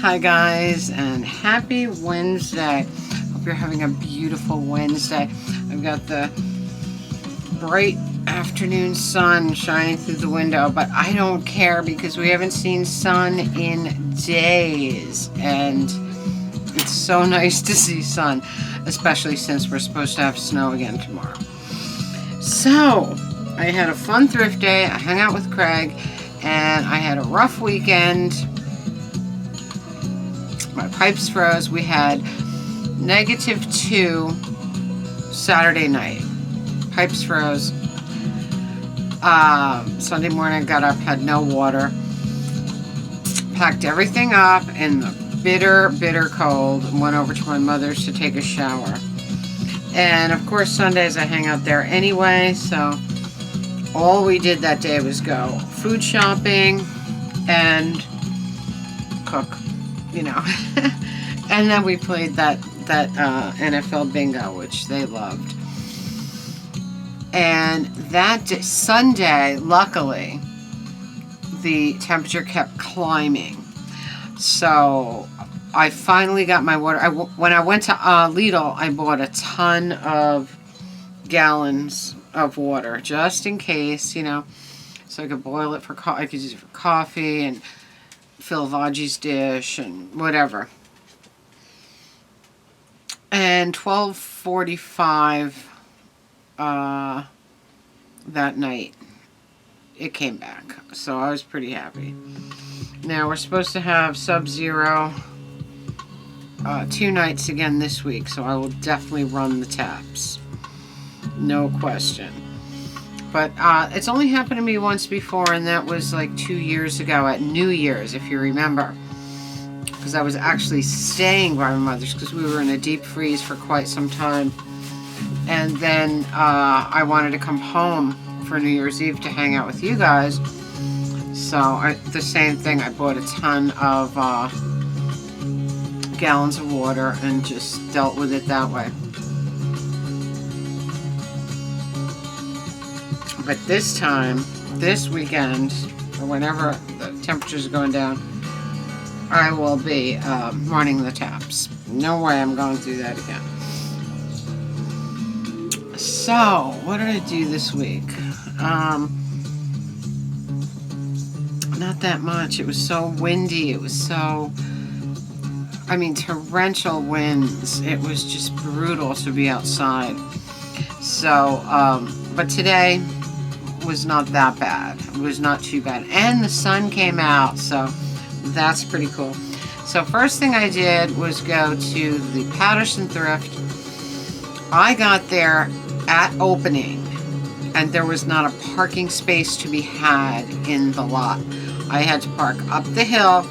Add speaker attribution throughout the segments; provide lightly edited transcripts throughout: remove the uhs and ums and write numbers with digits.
Speaker 1: Hi guys, and happy Wednesday. Hope you're having a beautiful Wednesday. I've got the bright afternoon sun shining through the window, but I don't care because we haven't seen sun in days, and it's so nice to see sun, especially since we're supposed to have snow again tomorrow. So I had a fun thrift day. I hung out with Craig, and I had a rough weekend. My pipes froze. We had -2 Saturday night. Pipes froze. Sunday morning I got up, had no water. Packed everything up in the bitter, bitter cold and went over to my mother's to take a shower. And of course Sundays I hang out there anyway, so all we did that day was go food shopping and cook. And then we played that NFL bingo, which they loved. And that Sunday, luckily, the temperature kept climbing. So I finally got my water. When I went to Lidl, I bought a ton of gallons of water, just in case, so I could boil it for I could use it for coffee and fill Vaji's dish and whatever. And 12:45 that night, it came back. So I was pretty happy. Now we're supposed to have sub-zero 2 nights again this week, so I will definitely run the taps. No question. But it's only happened to me once before, and that was like 2 years ago at New Year's, if you remember. Because I was actually staying by my mother's because we were in a deep freeze for quite some time. And then I wanted to come home for New Year's Eve to hang out with you guys. So the same thing, I bought a ton of gallons of water and just dealt with it that way. But this time, this weekend, or whenever the temperatures are going down, I will be running the taps. No way I'm going through that again. So, what did I do this week? Not that much. It was so windy. It was so, torrential winds. It was just brutal to be outside. So, but today was not that bad. It was not too bad. And the sun came out, so that's pretty cool. So first thing I did was go to the Hawthorne Thrift. I got there at opening, and there was not a parking space to be had in the lot. I had to park up the hill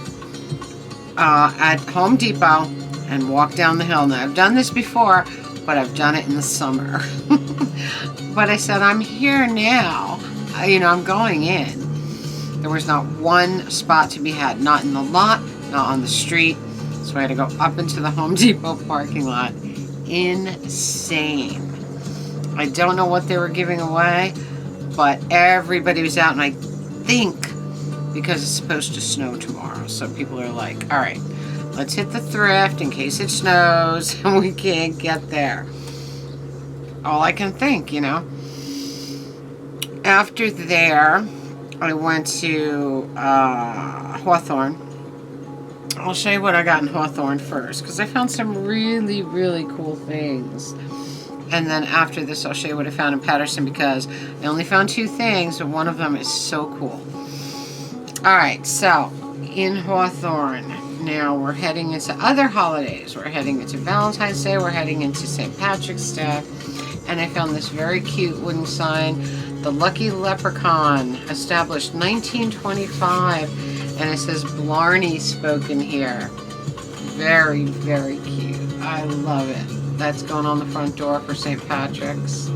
Speaker 1: at Home Depot and walk down the hill. Now I've done this before, but I've done it in the summer. But I said, I'm here now. I'm going in. There was not one spot to be had. Not in the lot, not on the street. So I had to go up into the Home Depot parking lot. Insane. I don't know what they were giving away, but everybody was out, and I think because it's supposed to snow tomorrow. So people are like, all right, let's hit the thrift in case it snows and we can't get there. All I can think, After there, I went to Hawthorne. I'll show you what I got in Hawthorne first, because I found some really, really cool things. And then after this, I'll show you what I found in Patterson, because I only found 2 things, and one of them is so cool. Alright, so in Hawthorne, now we're heading into other holidays. We're heading into Valentine's Day, we're heading into St. Patrick's Day. And I found this very cute wooden sign, the Lucky Leprechaun, established 1925, and it says Blarney spoken here. Very, very cute. I love it. That's going on the front door for St. Patrick's.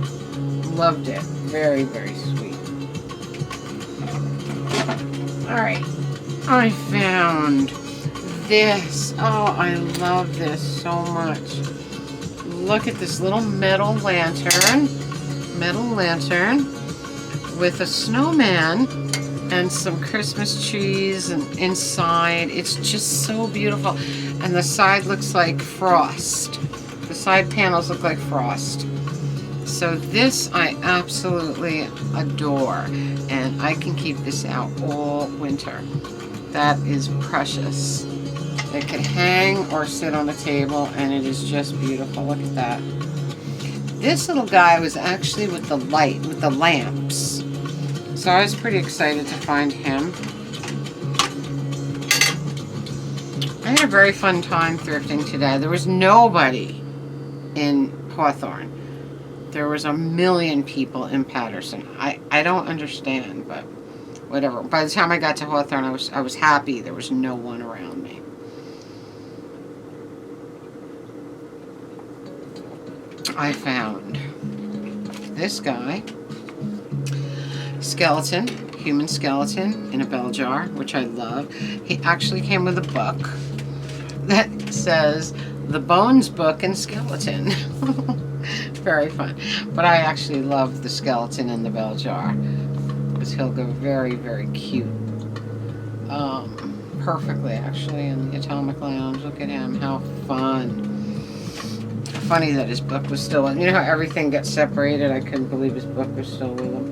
Speaker 1: Loved it. Very, very sweet. Alright, I found this. Oh, I love this so much. Look at this little metal lantern with a snowman and some Christmas trees and inside. It's just so beautiful. And the side looks like frost. The side panels look like frost. So this I absolutely adore, and I can keep this out all winter. That is precious. It can hang or sit on a table, and it is just beautiful. Look at that. This little guy was actually with the light, with the lamps. So I was pretty excited to find him. I had a very fun time thrifting today. There was nobody in Hawthorne. There was a million people in Patterson. I don't understand, but whatever. By the time I got to Hawthorne, I was happy there was no one around me. I found this guy, skeleton, human skeleton in a bell jar, which I love. He actually came with a book that says The Bones Book and Skeleton. Very fun. But I actually love the skeleton in the bell jar because he'll go very, very cute. Perfectly, actually, in the Atomic Lounge. Look at him. How fun. Funny that his book was still in. You know how everything gets separated? I couldn't believe his book was still with him.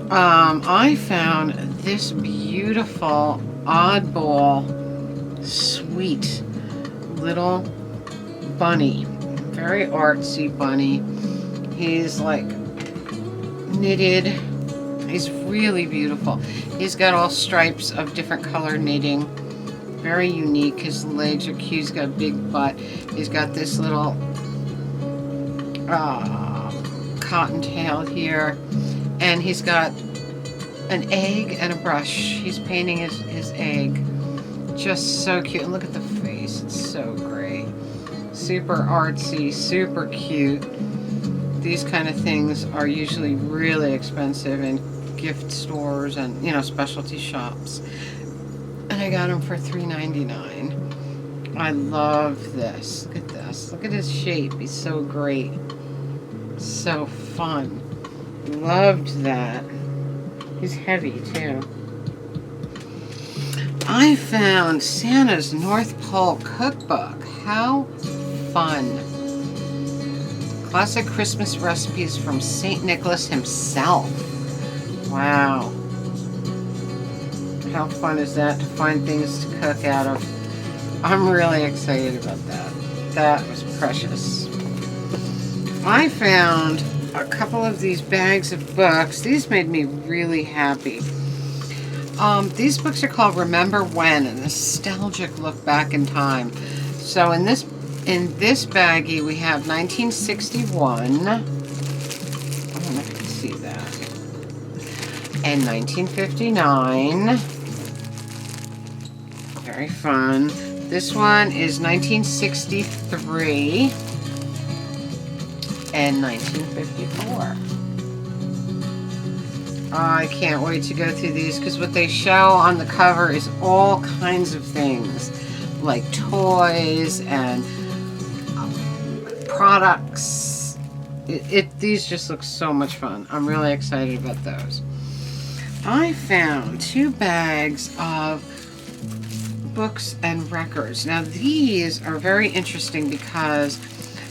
Speaker 1: I found this beautiful, oddball, sweet little bunny. Very artsy bunny. He's like knitted. He's really beautiful. He's got all stripes of different color knitting. Very unique. His legs are cute. He's got a big butt. He's got this little cottontail here. And he's got an egg and a brush. He's painting his egg. Just so cute. And look at the face. It's so great. Super artsy, super cute. These kind of things are usually really expensive in gift stores and, you know, specialty shops. And I got them for $3.99. I love this. Look at this. Look at his shape. He's so great. So fun. Loved that. He's heavy too. I found Santa's North Pole Cookbook. How fun. Classic Christmas recipes from St. Nicholas himself. Wow. How fun is that to find things to cook out of? I'm really excited about that. That was precious. I found a couple of these bags of books. These made me really happy. These books are called Remember When, a nostalgic look back in time. So in this baggie we have 1961. I don't know if you can see that. And 1959. Very fun. This one is 1963 and 1954. I can't wait to go through these because what they show on the cover is all kinds of things like toys and products. These just look so much fun. I'm really excited about those. I found 2 bags of books and records. Now these are very interesting because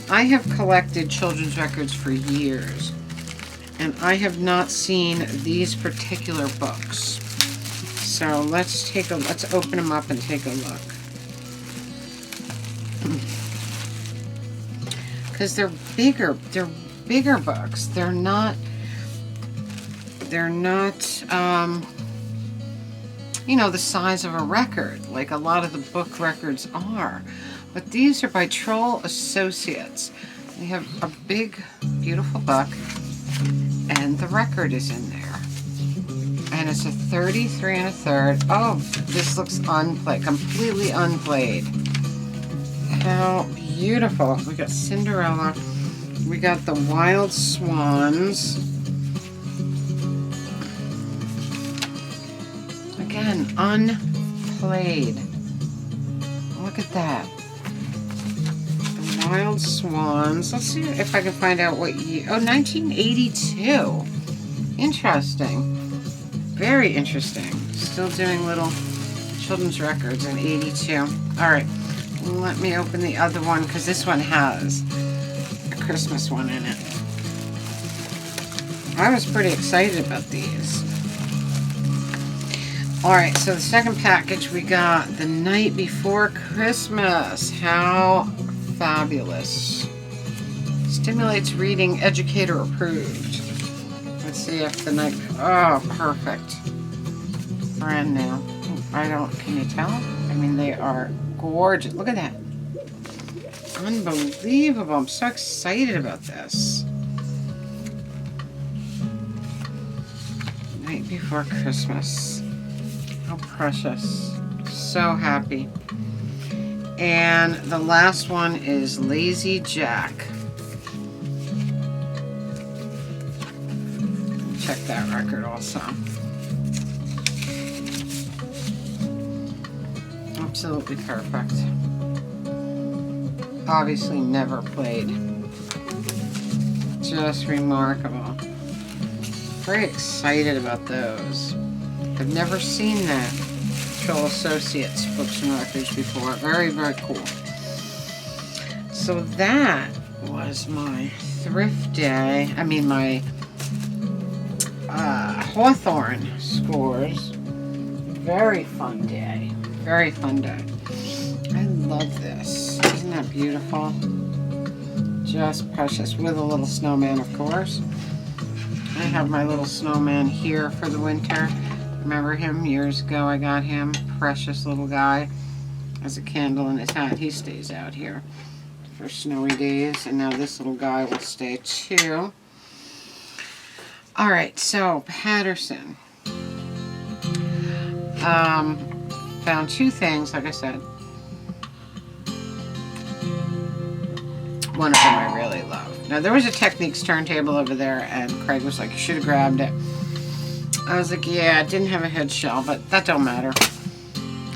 Speaker 1: I have collected children's records for years and I have not seen these particular books. So let's open them up and take a look. Because they're bigger books. They're not you know, the size of a record, like a lot of the book records are. But these are by Troll Associates. They have a big, beautiful book, and the record is in there. And it's a 33 1/3. Oh, this looks unplayed, completely unplayed. How beautiful. We got Cinderella. We got the Wild Swans. Again, unplayed. Look at that. The Wild Swans. Let's see if I can find out what year. Oh, 1982. Interesting. Very interesting. Still doing little children's records in 82. All right, let me open the other one because this one has a Christmas one in it. I was pretty excited about these. All right, so the second package we got the night before Christmas. How fabulous. Stimulates reading, educator approved. Let's see if the night, oh, perfect. Brand new. Can you tell? I mean, they are gorgeous. Look at that. Unbelievable. I'm so excited about this. Night before Christmas. How precious. So happy. And the last one is Lazy Jack. Check that record also. Absolutely perfect. Obviously never played. Just remarkable. Very excited about those. I've never seen that Troll Associates books and records before. Very, very cool. So that was my thrift day. I mean my Hawthorne scores. Very fun day. Very fun day. I love this. Isn't that beautiful? Just precious. With a little snowman, of course. I have my little snowman here for the winter. Remember him years ago? I got him. Precious little guy. Has a candle in his hat. He stays out here for snowy days. And now this little guy will stay too. Alright, so Patterson. Found two things, like I said. One of them I really love. Now, there was a Techniques turntable over there, and Craig was like, you should have grabbed it. I was like, yeah, it didn't have a head shell, but that don't matter.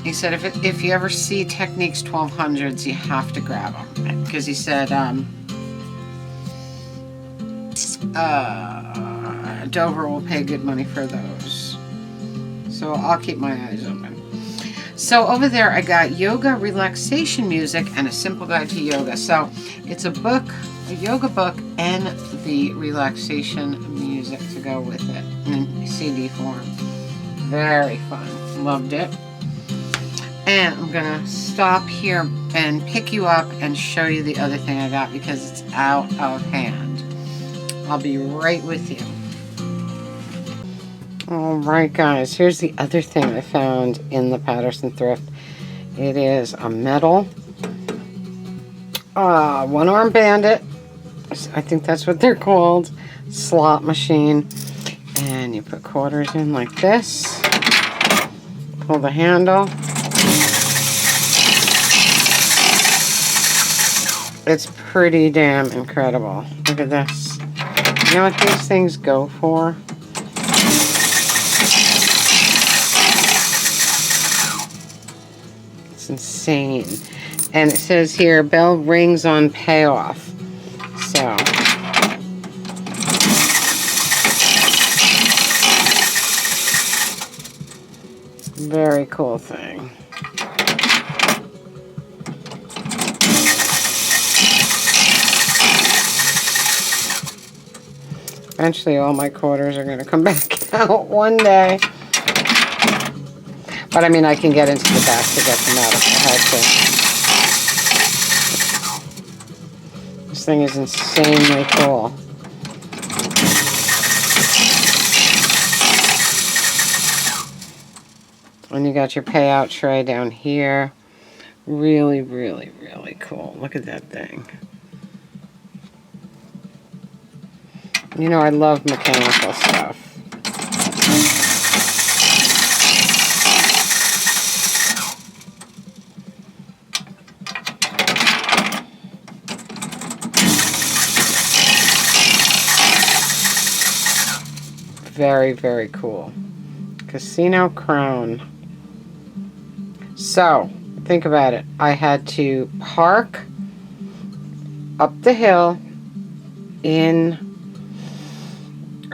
Speaker 1: He said, if you ever see Techniques 1200s, you have to grab them. Because he said, Dover will pay good money for those. So I'll keep my eyes open. So over there I got yoga relaxation music and a simple guide to yoga. So it's a book, a yoga book, and the relaxation music to go with it in CD form. Very fun. Loved it. And I'm gonna stop here and pick you up and show you the other thing I got because it's out of hand. I'll be right with you. Alright guys, here's the other thing I found in the Patterson Thrift. It is a metal one-arm bandit. I think that's what they're called. Slot machine. And you put quarters in like this. Pull the handle. It's pretty damn incredible. Look at this. You know what these things go for? Insane. And it says here bell rings on payoff. So very cool thing. Eventually all my quarters are going to come back out one day. But I mean, I can get into the back to get them out if I had to. This thing is insanely cool. And you got your payout tray down here. Really, really, really cool. Look at that thing. You know, I love mechanical stuff. Very, very cool. Casino crown. So, think about it. I had to park up the hill in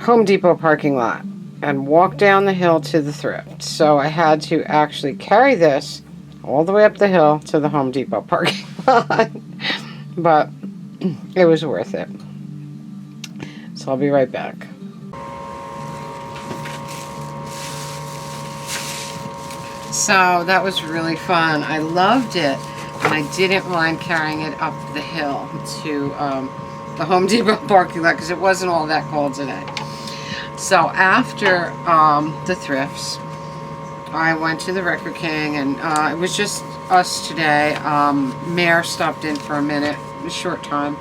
Speaker 1: Home Depot parking lot. and walk down the hill to the thrift. So I had to actually carry this all the way up the hill to the Home Depot parking lot. But it was worth it. So I'll be right back. So that was really fun. I loved it, and I didn't mind carrying it up the hill to the Home Depot parking lot because it wasn't all that cold today. So after the thrifts, I went to the Record King, and it was just us today. Mare stopped in for a minute, a short time,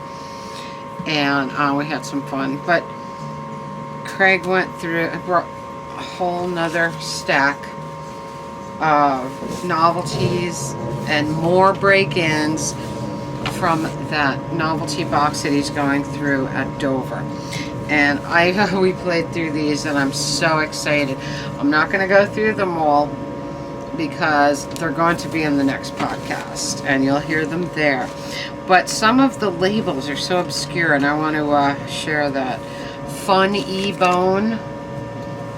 Speaker 1: and we had some fun. But Craig went through and brought a whole nother stack of novelties and more break-ins from that novelty box that he's going through at Dover. And we played through these, and I'm so excited. I'm not going to go through them all because they're going to be in the next podcast, and you'll hear them there. But some of the labels are so obscure, and I want to share that. Fun E-Bone.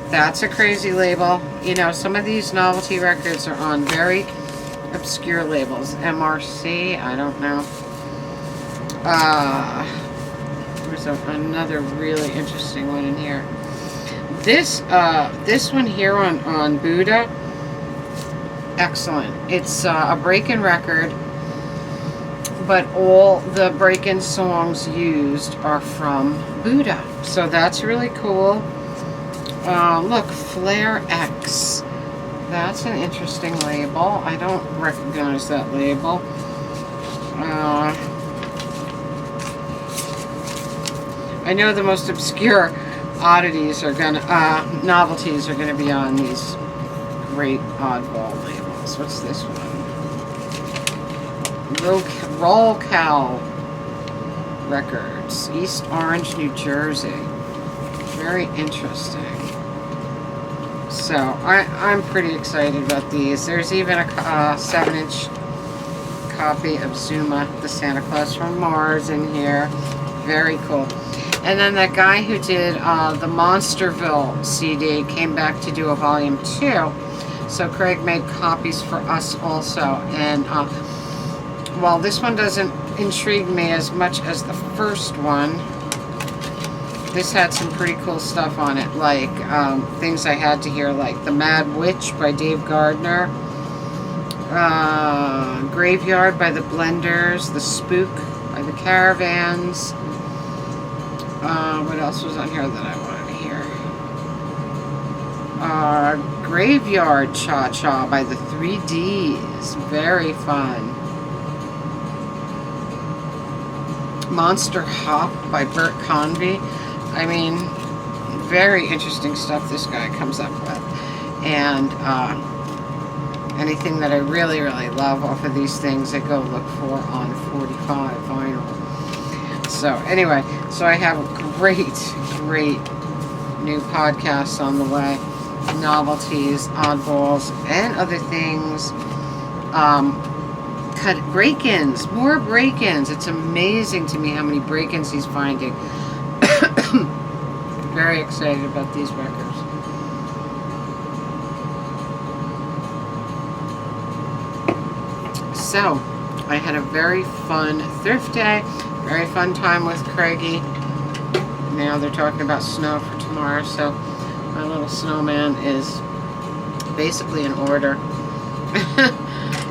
Speaker 1: That's a crazy label. You know, some of these novelty records are on very obscure labels. MRC, I don't know. There's another really interesting one in here. This one here on Buddha, excellent. It's a break-in record, but all the break-in songs used are from Buddha. So that's really cool. Look, Flare X. That's an interesting label. I don't recognize that label. I know the most obscure oddities are gonna, novelties are gonna be on these great oddball labels. What's this one? Roll Cal Records, East Orange, New Jersey. Very interesting. So I'm pretty excited about these. There's even a 7-inch copy of Zuma, the Santa Claus from Mars, in here. Very cool. And then that guy who did the Monsterville CD came back to do a volume 2. So Craig made copies for us also. And while this one doesn't intrigue me as much as the first one, this had some pretty cool stuff on it, like things I had to hear, like The Mad Witch by Dave Gardner, Graveyard by the Blenders, The Spook by the Caravans. What else was on here that I wanted to hear? Graveyard Cha-Cha by the 3Ds. Very fun. Monster Hop by Bert Convy. I mean, very interesting stuff this guy comes up with. And anything that I really, really love off of these things, I go look for on 45 vinyl. So anyway, so I have great new podcasts on the way. Novelties, oddballs, and other things. Break-ins, more break-ins. It's amazing to me how many break-ins he's finding. Very excited about these records. So, I had a very fun thrift day. Very fun time with Craigie. Now they're talking about snow for tomorrow, so my little snowman is basically in order.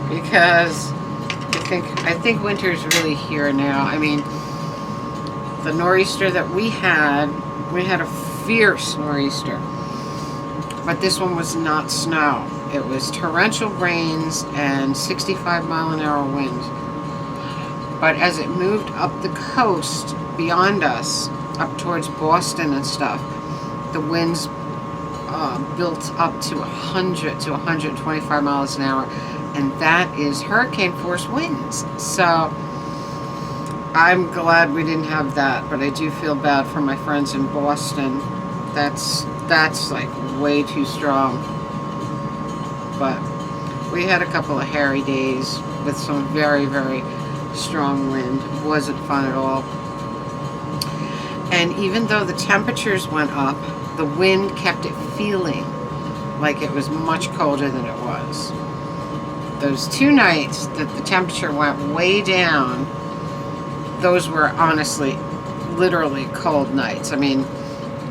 Speaker 1: Because I think winter's really here now. I mean, the nor'easter that we had a fierce nor'easter. But this one was not snow. It was torrential rains and 65-mile-an-hour winds. But as it moved up the coast beyond us, up towards Boston and stuff, the winds built up to 100 to 125 miles an hour. And that is hurricane force winds. So I'm glad we didn't have that, but I do feel bad for my friends in Boston. That's like way too strong. But we had a couple of hairy days with some very, very strong wind. It wasn't fun at all. And even though the temperatures went up, the wind kept it feeling like it was much colder than it was. Those 2 nights that the temperature went way down, those were honestly, literally cold nights. I mean,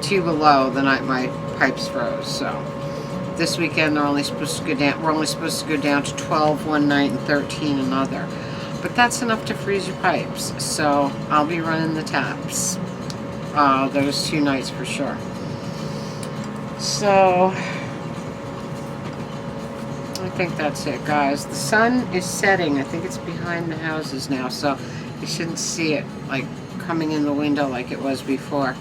Speaker 1: 2 below the night my pipes froze. So this weekend they're only supposed to go down. We're only supposed to go down to 12 one night and 13 another. But that's enough to freeze your pipes. So I'll be running the taps those 2 nights for sure. So I think that's it, guys. The sun is setting. I think it's behind the houses now, so you shouldn't see it like coming in the window like it was before.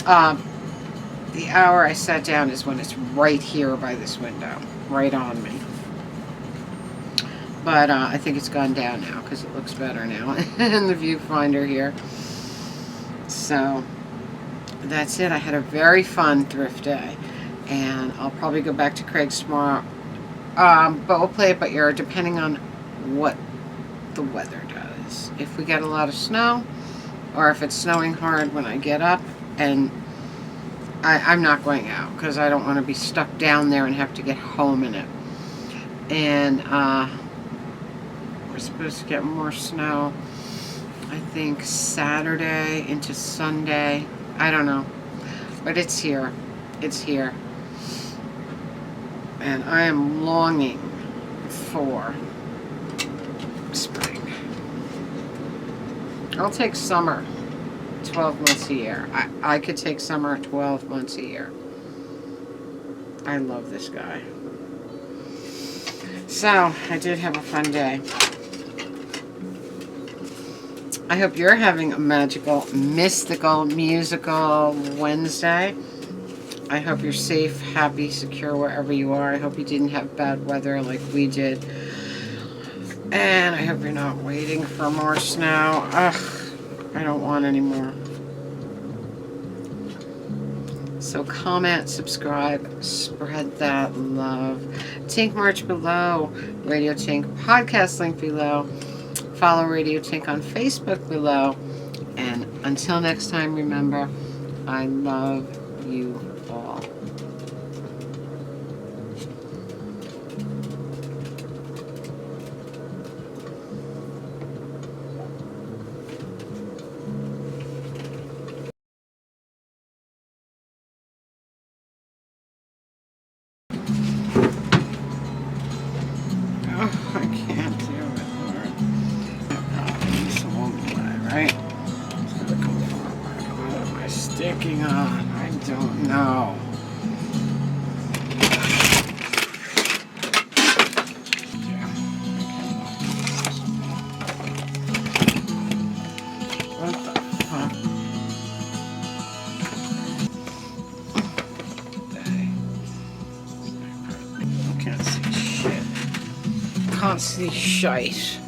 Speaker 1: The hour I sat down is when it's right here by this window, right on me. But I think it's gone down now because it looks better now in the viewfinder here. So that's it. I had a very fun thrift day, and I'll probably go back to Craig's tomorrow. But we'll play it by ear depending on what the weather does. If we get a lot of snow, or if it's snowing hard when I get up, and I'm not going out because I don't want to be stuck down there and have to get home in it. And we're supposed to get more snow, I think Saturday into Sunday. I don't know, but it's here. It's here. And I am longing for spring. I'll take summer 12 months a year. I could take summer 12 months a year. I love this guy. So, I did have a fun day. I hope you're having a magical, mystical, musical Wednesday. I hope you're safe, happy, secure wherever you are. I hope you didn't have bad weather like we did. And I hope you're not waiting for more snow. Ugh, I don't want any more. So comment, subscribe, spread that love. Tink merch below. Radio Tink podcast link below. Follow Radio Tink on Facebook below. And until next time, remember, I love you all. Oh, I can't do it, Lord. This won't play, right? It's gonna come forward. What am I sticking on? I don't know. What the fuck? I can't see shit. Can't see shite.